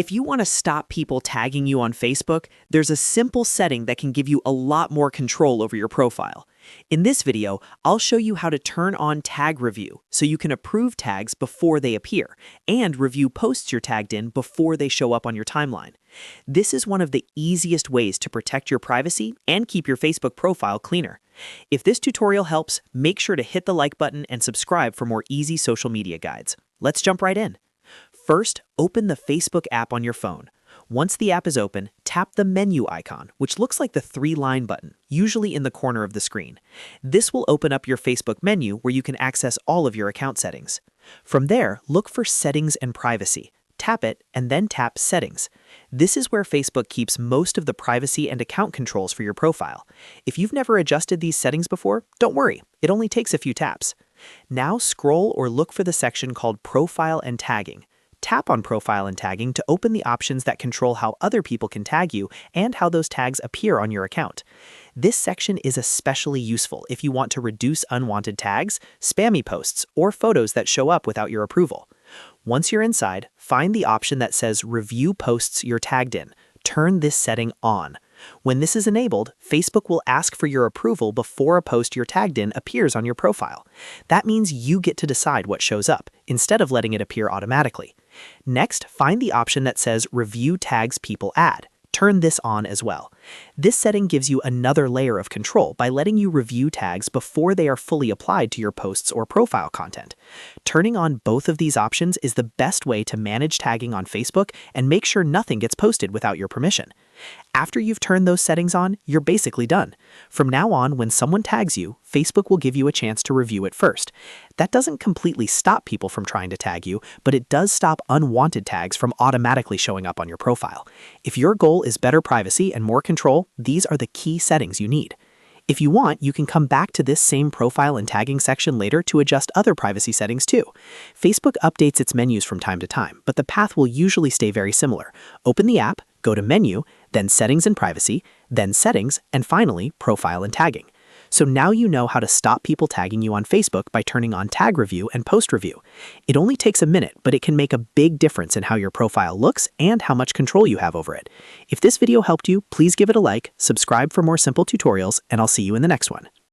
If you want to stop people tagging you on Facebook, there's a simple setting that can give you a lot more control over your profile. In this video, I'll show you how to turn on tag review so you can approve tags before they appear and review posts you're tagged in before they show up on your timeline. This is one of the easiest ways to protect your privacy and keep your Facebook profile cleaner. If this tutorial helps, make sure to hit the like button and subscribe for more easy social media guides. Let's jump right in. First, open the Facebook app on your phone. Once the app is open, tap the menu icon, which looks like the three-line button, usually in the corner of the screen. This will open up your Facebook menu where you can access all of your account settings. From there, look for Settings and Privacy. Tap it, and then tap Settings. This is where Facebook keeps most of the privacy and account controls for your profile. If you've never adjusted these settings before, don't worry, it only takes a few taps. Now scroll or look for the section called Profile and Tagging. Tap on Profile and Tagging to open the options that control how other people can tag you and how those tags appear on your account. This section is especially useful if you want to reduce unwanted tags, spammy posts, or photos that show up without your approval. Once you're inside, find the option that says Review Posts You're Tagged In. Turn this setting on. When this is enabled, Facebook will ask for your approval before a post you're tagged in appears on your profile. That means you get to decide what shows up, instead of letting it appear automatically. Next, find the option that says Review Tags People Add. Turn this on as well. This setting gives you another layer of control by letting you review tags before they are fully applied to your posts or profile content. Turning on both of these options is the best way to manage tagging on Facebook and make sure nothing gets posted without your permission. After you've turned those settings on, you're basically done. From now on, when someone tags you, Facebook will give you a chance to review it first. That doesn't completely stop people from trying to tag you, but it does stop unwanted tags from automatically showing up on your profile. If your goal is better privacy and more control, these are the key settings you need. If you want, you can come back to this same profile and tagging section later to adjust other privacy settings too. Facebook updates its menus from time to time, but the path will usually stay very similar. Open the app, go to Menu, then Settings and Privacy, then Settings, and finally, Profile and Tagging. So now you know how to stop people tagging you on Facebook by turning on tag review and post review. It only takes a minute, but it can make a big difference in how your profile looks and how much control you have over it. If this video helped you, please give it a like, subscribe for more simple tutorials, and I'll see you in the next one.